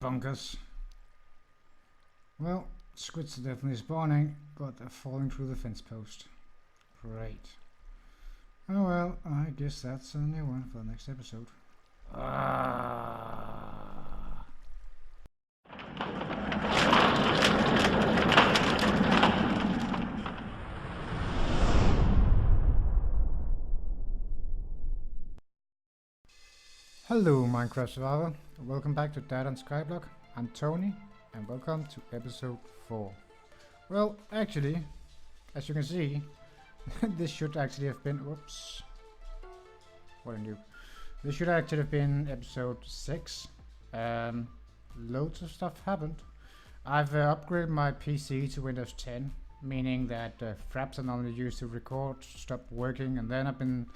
Bunkers. Well, squids are definitely spawning, but they're falling through the fence post. Great. Oh well, I guess that's a new one for the next episode. Hello Minecraft Survivor, welcome back to Dad and Skyblock. I'm Tony, and welcome to episode 4. Well, actually, as you can see, this should actually have been, whoops, what I do. This should actually have been episode 6. Loads of stuff happened. I've upgraded my PC to Windows 10, meaning that fraps I normally used to record stopped working, and then I've been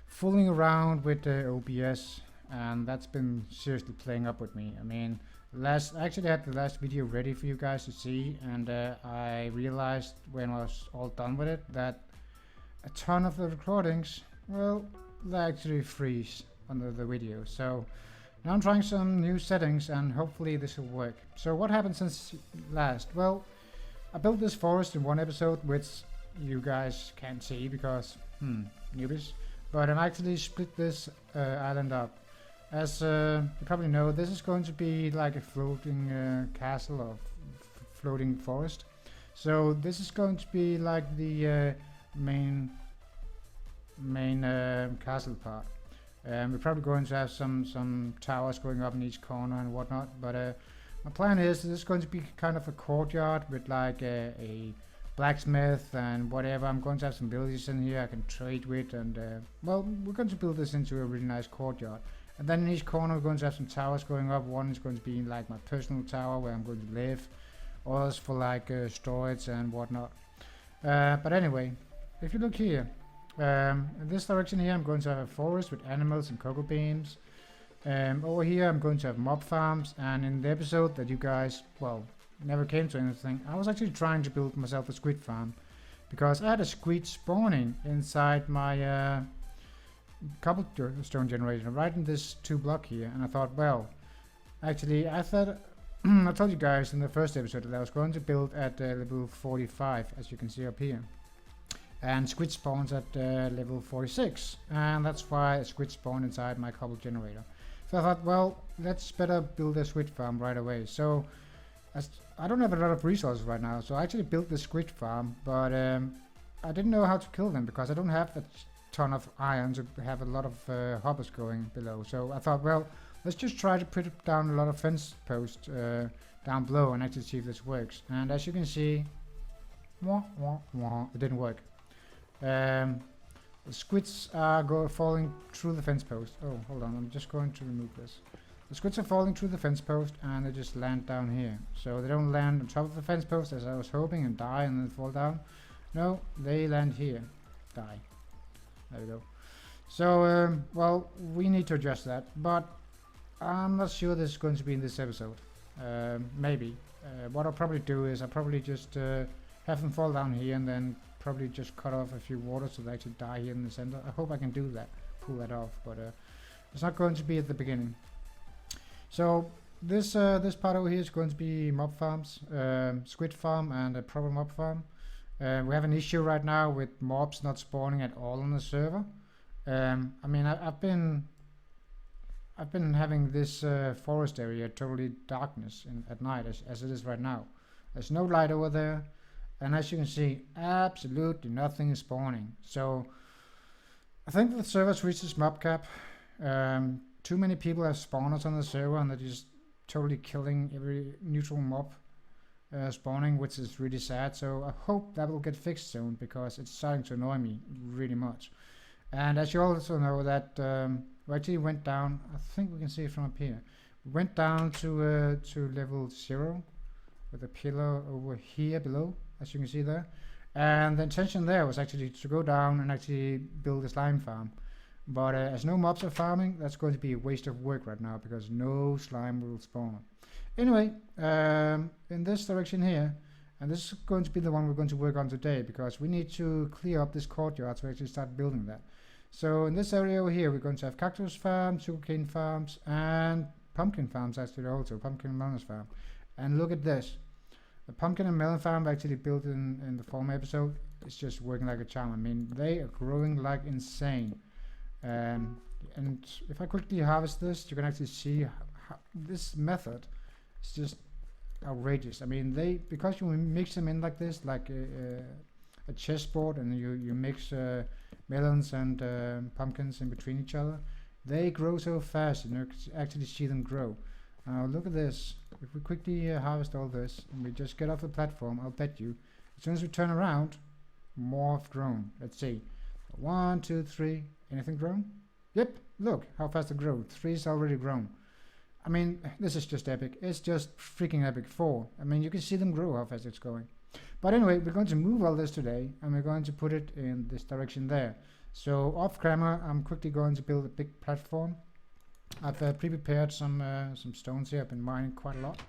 fooling around with OBS, and that's been seriously playing up with me. I mean, I actually had the last video ready for you guys to see, and I realized when I was all done with it that a ton of the recordings, well, they actually freeze under the video. So now I'm trying some new settings, and hopefully this will work. So what happened since last? Well, I built this forest in one episode, which you guys can't see because, newbies. But I've actually split this island up. As you probably know, this is going to be like a floating castle or floating forest. So this is going to be like the main castle part. We're probably going to have some towers going up in each corner and whatnot. But my plan is this is going to be kind of a courtyard with like a blacksmith and whatever. I'm going to have some villages in here I can trade with, and well, we're going to build this into a really nice courtyard. And then in each corner we're going to have some towers going up. One is going to be like my personal tower where I'm going to live, others for like storage and whatnot. But anyway, if you look here, in this direction here I'm going to have a forest with animals and cocoa beans. Over here I'm going to have mob farms, and in the episode that you guys, well, never came to anything, I was actually trying to build myself a squid farm because I had a squid spawning inside my cobblestone generator right in this 2 block here, and I thought, well, actually I thought I told you guys in the first episode that I was going to build at level 45, as you can see up here, and squid spawns at level 46, and that's why a squid spawned inside my cobble generator. So I thought, well, let's better build a squid farm right away. So I don't have a lot of resources right now, so I actually built the squid farm, but I didn't know how to kill them because I don't have a ton of iron to have a lot of hoppers going below. So I thought, well, let's just try to put down a lot of fence posts down below and actually see if this works. And as you can see, it didn't work. The squids are falling through the fence post. Oh, hold on, I'm just going to remove this. The squids are falling through the fence post and they just land down here. So they don't land on top of the fence post as I was hoping and die and then fall down. No, they land here. Die. There we go. So, well, we need to adjust that, but I'm not sure this is going to be in this episode. Maybe. What I'll probably do is I'll probably just have them fall down here and then probably just cut off a few waters so they actually die here in the center. I hope I can do that, pull that off, but it's not going to be at the beginning. So this part over here is going to be mob farms, squid farm and a proper mob farm. We have an issue right now with mobs not spawning at all on the server. I mean, I've been having this forest area totally darkness at night as it is right now. There's no light over there, and as you can see, absolutely nothing is spawning. So I think the server's reached its mob cap. Too many people have spawners on the server, and they're just totally killing every neutral mob spawning, which is really sad. So I hope that will get fixed soon because it's starting to annoy me really much. And as you also know that we actually went down, I think we can see it from up here, we went down to level 0 with a pillar over here below, as you can see there. And the intention there was actually to go down and actually build a slime farm. But as no mobs are farming, that's going to be a waste of work right now because no slime will spawn. Anyway, in this direction here, and this is going to be the one we're going to work on today because we need to clear up this courtyard to actually start building that. So in this area over here, we're going to have cactus farms, sugarcane farms, and pumpkin farms actually also, pumpkin and melon farm. And look at this. The pumpkin and melon farm actually built in the former episode. It's just working like a charm. I mean, they are growing like insane. And if I quickly harvest this, you can actually see how this method is just outrageous. I mean, because you mix them in like this, like a chessboard, and you mix melons and pumpkins in between each other, they grow so fast. You know, you can actually see them grow. Now look at this. If we quickly harvest all this and we just get off the platform, I'll bet you, as soon as we turn around, more have grown. Let's see. 1, 2, 3. Anything grown? Yep. Look how fast it grew. 3 is already grown. I mean, this is just epic. It's just freaking epic. 4. I mean, you can see them grow how fast it's going. But anyway, we're going to move all this today, and we're going to put it in this direction there. So off camera, I'm quickly going to build a big platform. I've pre-prepared some stones here. I've been mining quite a lot.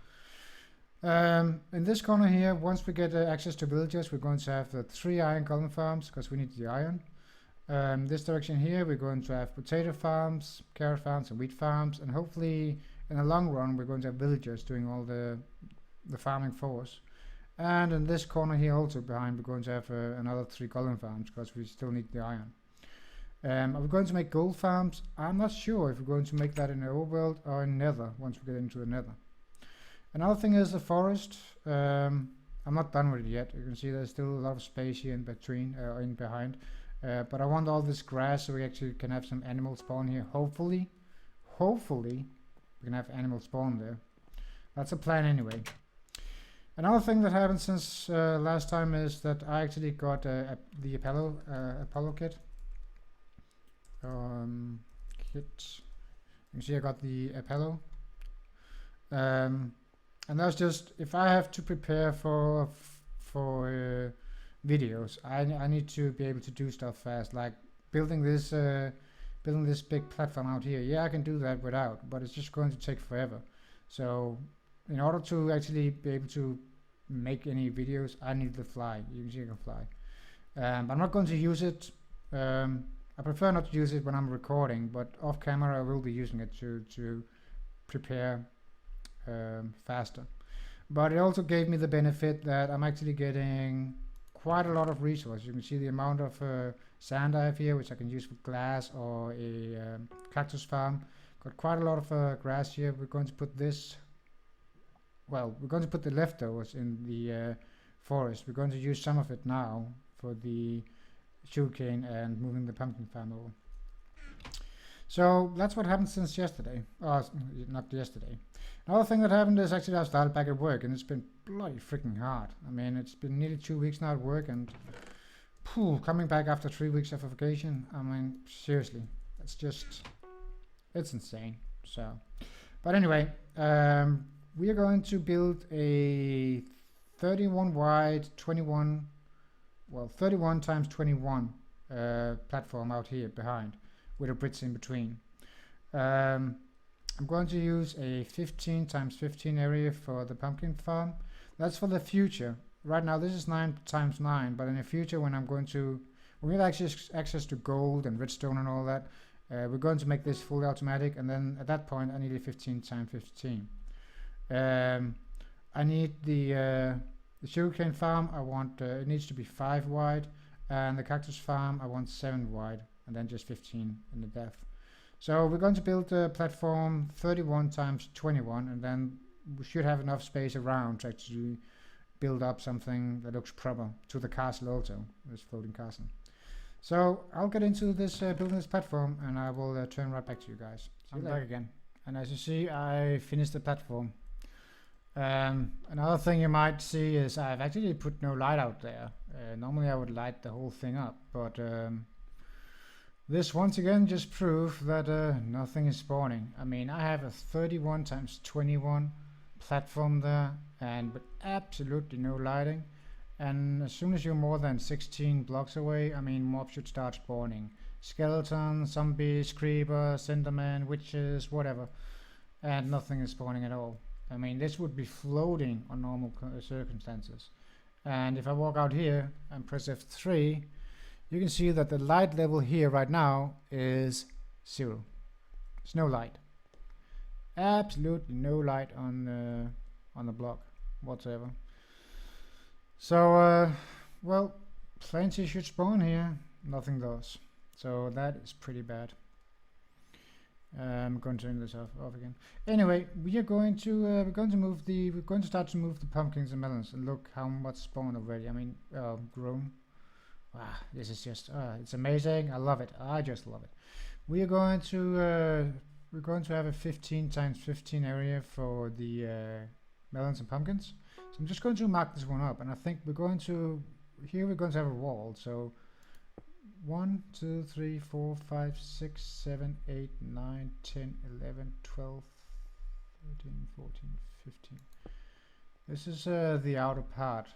In this corner here, once we get access to villagers, we're going to have the 3 iron golem farms because we need the iron. This direction here, we're going to have potato farms, carrot farms, and wheat farms, and hopefully in the long run, we're going to have villagers doing all the farming for us. And in this corner here, also behind, we're going to have another 3 golem farms because we still need the iron. Are we going to make gold farms? I'm not sure if we're going to make that in the overworld or in Nether once we get into the Nether. Another thing is the forest. I'm not done with it yet. You can see there's still a lot of space here in between, in behind. But I want all this grass so we actually can have some animals spawn here. Hopefully, we can have animals spawn there. That's a plan anyway. Another thing that happened since last time is that I actually got the Apollo kit. Kit. You can see I got the Apollo. And that's just, if I have to prepare for videos, I need to be able to do stuff fast, like building this big platform out here. Yeah, I can do that without, but it's just going to take forever. So in order to actually be able to make any videos, I need the fly. You can see I can fly. I'm not going to use it. I prefer not to use it when I'm recording, but off camera I will be using it to prepare faster. But it also gave me the benefit that I'm actually getting quite a lot of resources. You can see the amount of sand I have here, which I can use for glass or a cactus farm. Got quite a lot of grass here. We're going to put this, well, we're going to put the leftovers in the forest. We're going to use some of it now for the sugarcane and moving the pumpkin farm over. So that's what happened since yesterday. Not yesterday. Another thing that happened is actually I started back at work, and it's been bloody freaking hard. I mean, it's been nearly 2 weeks now at work, and coming back after 3 weeks of vacation, I mean, seriously, it's insane. So, but anyway, we are going to build a 31 wide, 31 times 21 platform out here behind with a bridge in between. I'm going to use a 15 times 15 area for the pumpkin farm. That's for the future. Right now this is 9 times 9, but in the future when we have access to gold and redstone and all that, we're going to make this fully automatic, and then at that point I need a 15 times 15. I need the sugarcane farm. I want it needs to be 5 wide, and the cactus farm I want 7 wide, and then just 15 in the depth. So we're going to build a platform 31 times 21, and then we should have enough space around to actually build up something that looks proper to the castle also, this floating castle. So I'll get into this building this platform, and I will turn right back to you guys. I'm back again, and as you see, I finished the platform. Another thing you might see is I've actually put no light out there. Normally I would light the whole thing up, but this once again just proves that nothing is spawning. I mean, I have a 31 times 21 platform there, and with absolutely no lighting. And as soon as you're more than 16 blocks away, I mean, mobs should start spawning. Skeletons, zombies, creepers, endermen, witches, whatever. And nothing is spawning at all. I mean, this would be floating on normal circumstances. And if I walk out here and press F3, you can see that the light level here right now is 0. There's no light. absolutely no light on the block whatsoever. So well, plenty should spawn here, nothing does. So that is pretty bad. I'm going to turn this off again. Anyway, we are going to we're going to start to move the pumpkins and melons, and look how much spawned already. I mean, grown. Wow, this is just it's amazing. I love it. I just love it. We are going to we're going to have a 15 times 15 area for the melons and pumpkins. So I'm just going to mark this one up, and I think we're going to have a wall. So 1, 2, 3, 4, 5, 6, 7, 8, 9, 10, 11, 12, 13, 14, 15. This is the outer part.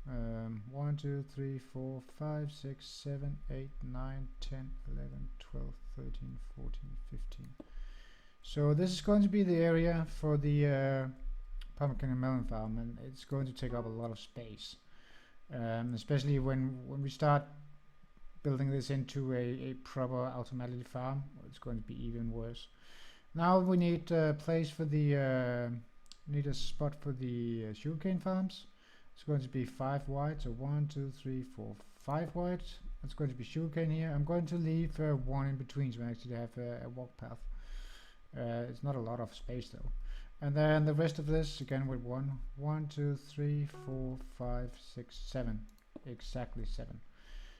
1, 2, 3, 4, 5, 6, 7, 8, 9, 10, 11, 12, 13, 14, 15. So this is going to be the area for the pumpkin and melon farm, and it's going to take up a lot of space, especially when we start building this into a proper automated farm. It's going to be even worse. Now we need a place for the need a spot for the sugarcane farms. It's going to be 5 wide, so 1, 2, 3, 4, 5 wide. It's going to be sugarcane here. I'm going to leave one in between, so we actually have a walk path. It's not a lot of space though. And then the rest of this again with 1, 2, 3, 4, 5, 6, 7, exactly 7.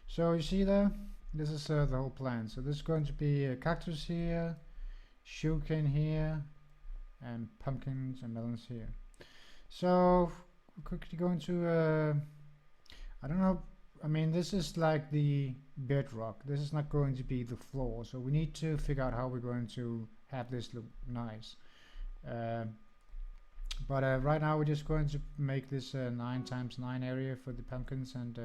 So you see there, this is the whole plan. So this is going to be a cactus here, sugarcane here, and pumpkins and melons here. So we're quickly going to, I don't know, I mean this is like the bedrock. This is not going to be the floor. So we need to figure out how we're going to have this look nice. But right now we're just going to make this 9 times 9 area for the pumpkins and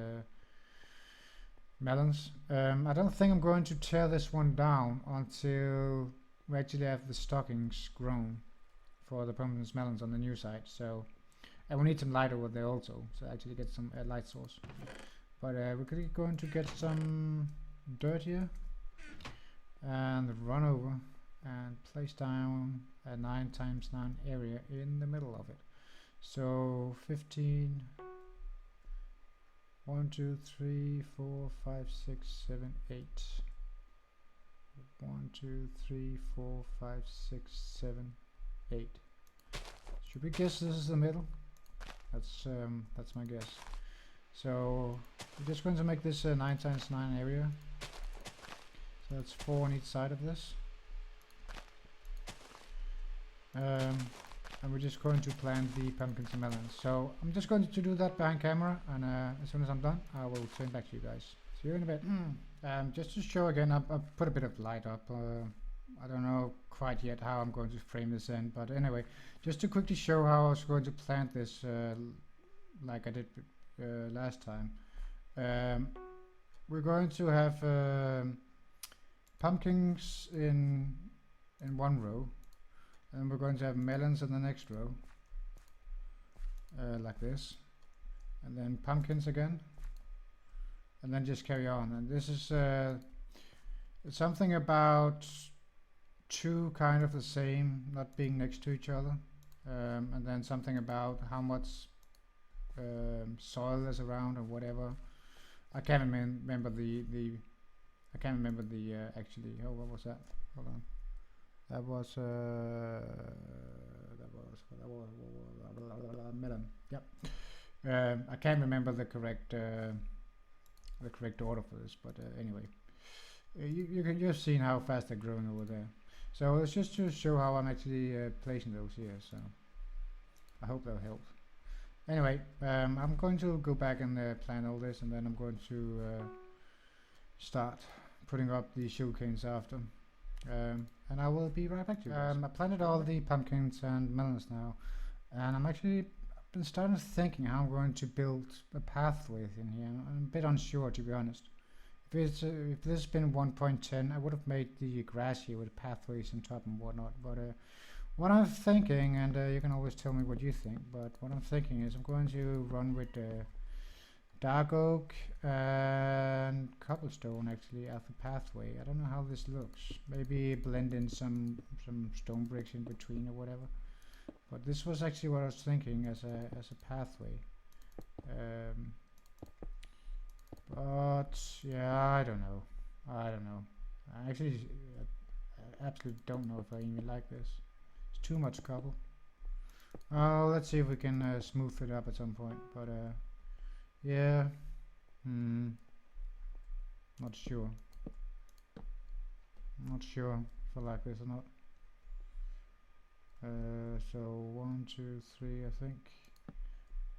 melons. I don't think I'm going to tear this one down until we actually have the stockings grown for the pumpkins melons on the new side. So, and we need some light over there also, so actually get some light source. But we're going to get some dirt here and run over and place down a 9 times 9 area in the middle of it. So 15. 1, 2, 3, 4, 5, 6, 7, 8. 1, 2, 3, 4, 5, 6, 7, 8. Should we guess this is the middle? That's my guess. So we're just going to make this a 9 times 9 area. So that's 4 on each side of this. And we're just going to plant the pumpkins and melons. So I'm just going to do that behind camera, and as soon as I'm done, I will turn back to you guys. See you in a bit. Just to show again, I've put a bit of light up. I don't know quite yet how I'm going to frame this in, but anyway, just to quickly show how I was going to plant this, like I did last time. We're going to have pumpkins in one row. And we're going to have melons in the next row, like this, and then pumpkins again, and then just carry on. And this is something about 2 kind of the same, not being next to each other, and then something about how much soil is around or whatever. I can't remember the actually. Oh, what was that? Hold on. That was melon. Yep. I can't remember the correct order for this, but anyway, you've seen how fast they're growing over there. So it's just to show how I'm actually placing those here. So I hope that'll help. Anyway, I'm going to go back and plan all this, and then I'm going to start putting up the sugarcanes after. And I will be right back to you guys. I planted all the pumpkins and melons now, and I've been starting thinking how I'm going to build a pathway in here. I'm a bit unsure, to be honest. If this has been 1.10, I would have made the grass here with pathways on top and whatnot. But what I'm thinking, and you can always tell me what you think, but what I'm thinking is I'm going to run with Dark oak and cobblestone actually as a pathway. I don't know how this looks. Maybe blend in some stone bricks in between or whatever. But this was actually what I was thinking as a pathway. But yeah, I don't know. I actually absolutely don't know if I even like this. It's too much cobble. Let's see if we can smooth it up at some point. But yeah, not sure. Not sure if I like this or not. So 1, 2, 3. I think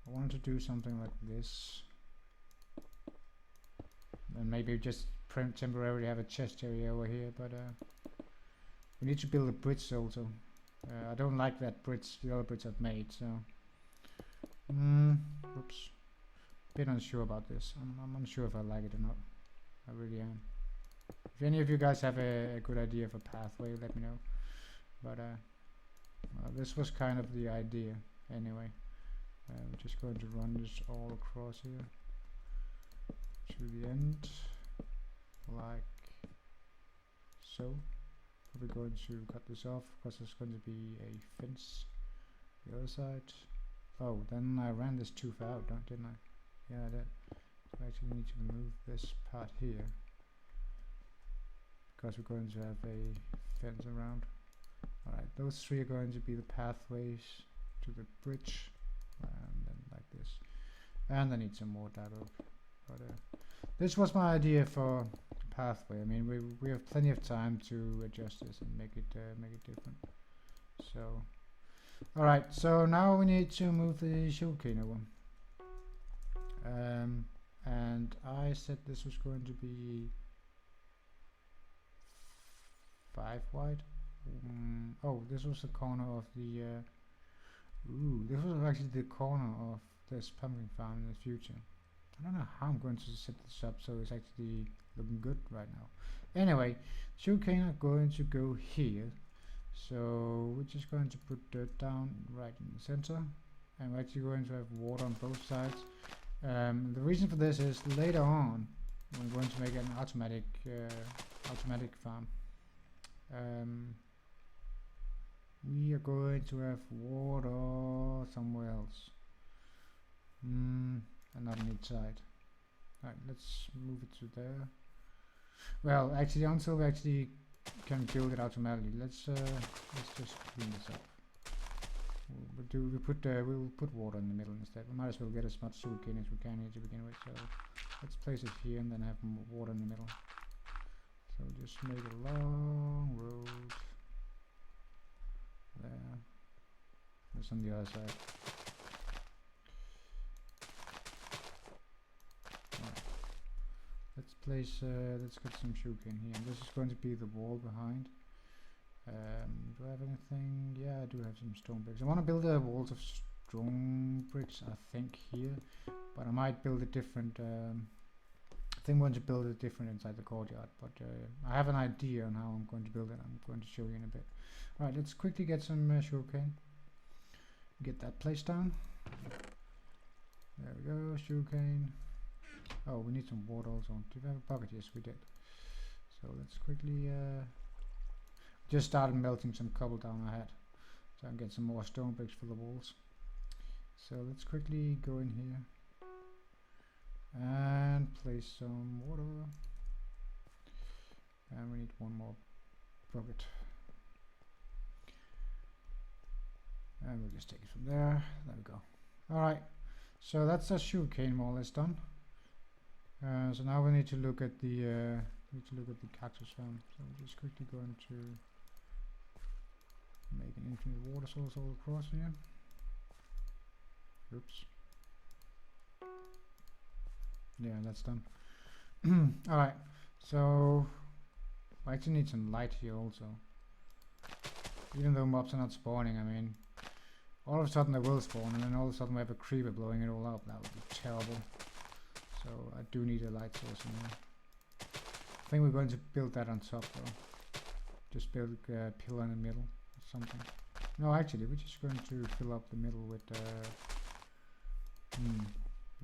I wanted to do something like this. And maybe just temporarily have a chest area over here, but we need to build a bridge also. I don't like that bridge, the other bridge I've made, so oops. Bit unsure about this. I'm unsure if I like it or not. I really am. If any of you guys have a good idea for pathway, let me know. But well, this was kind of the idea anyway. We're just going to run this all across here to the end, like so. Probably going to cut this off because there's going to be a fence the other side. Oh, then I ran this too far out, didn't I? Yeah, I did. So I actually need to remove this part here because we're going to have a fence around. Alright, those three are going to be the pathways to the bridge, and then like this. And I need some more dark oak. But this was my idea for the pathway. I mean, we have plenty of time to adjust this and make it different. So, all right. So now we need to move the sugarcane over. And I said this was going to be 5 wide. Oh, this was the corner of the. This was actually the corner of this pumpkin farm in the future. I don't know how I'm going to set this up so it's actually looking good right now. Anyway, sugarcane are going to go here. So we're just going to put dirt down right in the center. And we're actually going to have water on both sides. The reason for this is later on, we're going to make an automatic farm. We are going to have water somewhere else. And not on each side. Alright, let's move it to there. Well, actually, until we actually can build it automatically, let's just clean this up. We'll put water in the middle instead. We might as well get as much sugarcane as we can here to begin with. So let's place it here and then have water in the middle. So just make a long road there. That's on the other side. Let's get some sugarcane here. And this is going to be the wall behind. Do I have anything? Yeah, I do have some stone bricks. I want to build a walls of stone bricks, I think, here. But I might build it different. I think I'm going to build it different inside the courtyard. But I have an idea on how I'm going to build it. I'm going to show you in a bit. Alright, let's quickly get some sugarcane. Get that placed down. There we go, sugarcane. Oh, we need some water also. Do we have a bucket? Yes, we did. So let's quickly just started melting some cobble down ahead, so I can get some more stone bricks for the walls. So let's quickly go in here and place some water. And we need one more bucket. And we'll just take it from there. There we go. All right. So that's the sugarcane more or less done. So now we need to look at the cactus farm. So we're just quickly going to make an infinite water source all across here. Oops. Yeah, that's done. Alright, so I actually need some light here also. Even though mobs are not spawning, I mean, all of a sudden they will spawn and then all of a sudden we have a creeper blowing it all up. That would be terrible. So I do need a light source in here. I think we're going to build that on top though. Just build a pillar in the middle or something. No, actually we're just going to fill up the middle with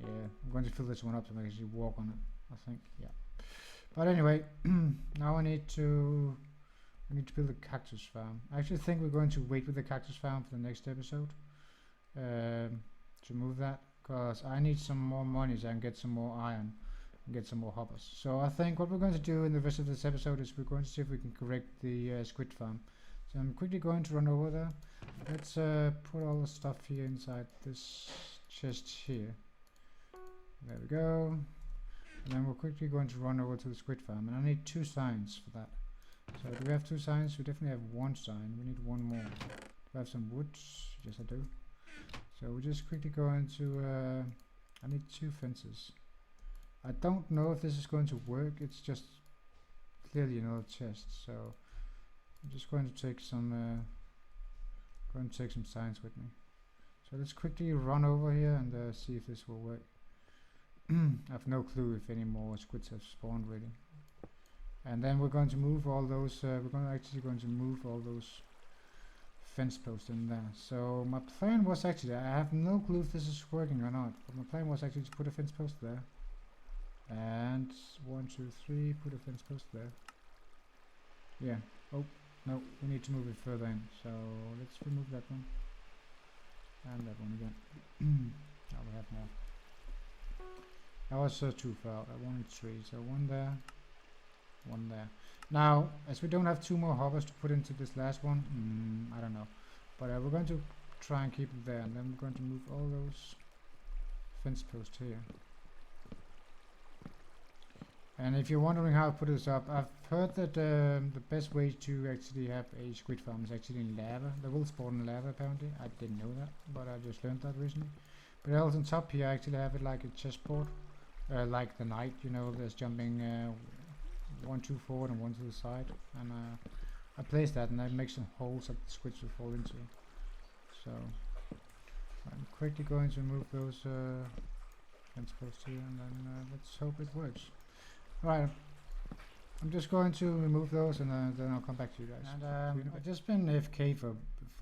Yeah, I'm going to fill this one up to make you walk on it, I think. Yeah. But anyway, now I need to build a cactus farm. I actually think we're going to wait with the cactus farm for the next episode to move that, because I need some more money so I can get some more iron and get some more hoppers. So I think what we're going to do in the rest of this episode is we're going to see if we can correct the squid farm. So I'm quickly going to run over there. Let's put all the stuff here inside this chest here. There we go. And then we're quickly going to run over to the squid farm, and I need 2 signs for that. So do we have 2 signs? We definitely have 1 sign. We need 1 more. Do I have some wood? Yes, I do. So we're just quickly going to I need 2 fences. I don't know if this is going to work. It's just clearly another chest. So I'm just going to take some signs with me. So let's quickly run over here and see if this will work. I have no clue if any more squids have spawned really. And then we're going to move all those. We're actually going to move all those fence posts in there. So my plan was actually, I have no clue if this is working or not, but my plan was actually to put a fence post there. And 1, 2, 3, put a fence post there. Yeah. Oh no, we need to move it further in. So let's remove that one and that one again. Now we have more. That was too far. I wanted 3, so 1 there, 1 there. Now, as we don't have 2 more hoppers to put into this last one, I don't know. But we're going to try and keep it there, and then we're going to move all those fence posts here. And if you're wondering how to put this up, I've heard that the best way to actually have a squid farm is actually in lava. They will spawn in lava apparently. I didn't know that, but I just learned that recently. But else on top here I actually have it like a chessboard. Like the knight, you know, there's jumping 1, 2 forward and 1 to the side, and I place that and I make some holes that the squids will fall into. So I'm quickly going to move those fence posts here, and then let's hope it works. Right, I'm just going to remove those, and then I'll come back to you guys. And I've just been AFK for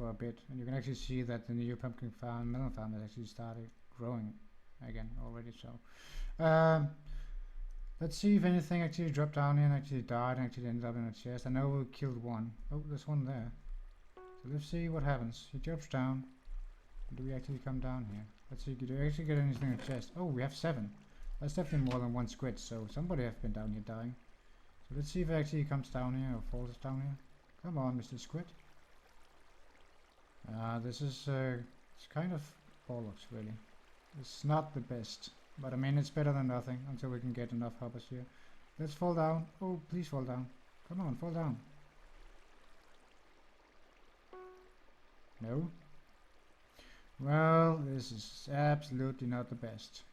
a bit, and you can actually see that the new pumpkin farm, melon farm, has actually started growing again already. So let's see if anything actually dropped down here and actually died and actually ended up in a chest. I know we killed 1. Oh, there's 1 there. So let's see what happens. He drops down. Do we actually come down here? Let's see, do we actually get anything in the chest? Oh, we have 7. That's definitely more than 1 squid, so somebody has been down here dying. So let's see if it actually comes down here or falls down here. Come on, Mr. Squid. This is it's kind of bollocks, really. It's not the best, but I mean it's better than nothing until we can get enough hoppers here. Let's fall down. Oh, please fall down. Come on, fall down. No? Well, this is absolutely not the best.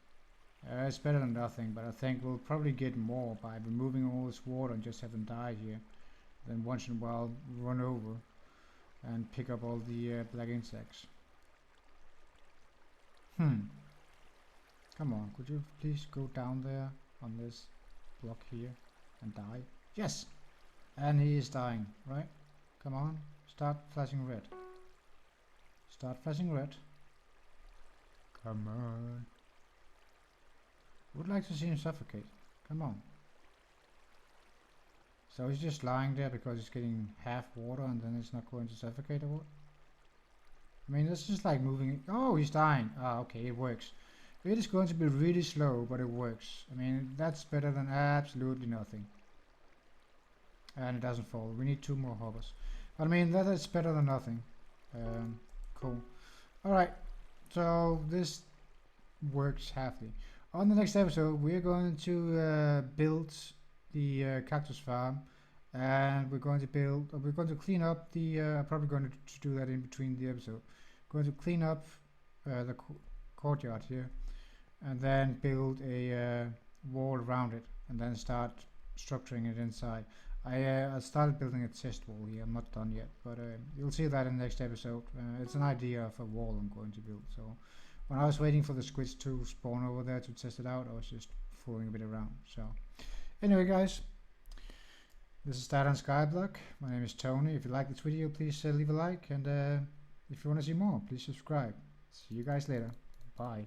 It's better than nothing, but I think we'll probably get more by removing all this water and just have them die here. Then once in a while run over and pick up all the black insects. Come on, could you please go down there on this block here and die? Yes! And he is dying, right? Come on, start flashing red. Start flashing red. Come on. Would like to see him suffocate. Come on. So he's just lying there because he's getting half water and then it's not going to suffocate or what? I mean, this is like moving. Oh, he's dying. Ah, okay, it works. It is going to be really slow, but it works. I mean, that's better than absolutely nothing. And it doesn't fall. We need 2 more hoppers. But I mean, that is better than nothing. Cool. Alright, so this works halfly. On the next episode, we're going to build the cactus farm, and we're going to clean up the. Probably going to do that in between the episode. Going to clean up the courtyard here, and then build a wall around it, and then start structuring it inside. I started building a chest wall here. I'm not done yet, but you'll see that in the next episode. It's an idea of a wall I'm going to build. So when I was waiting for the squids to spawn over there to test it out, I was just fooling a bit around. So anyway, guys, this is Start on Skyblock. My name is Tony. If you like this video, please leave a like, and if you want to see more, please subscribe. See you guys later. Bye.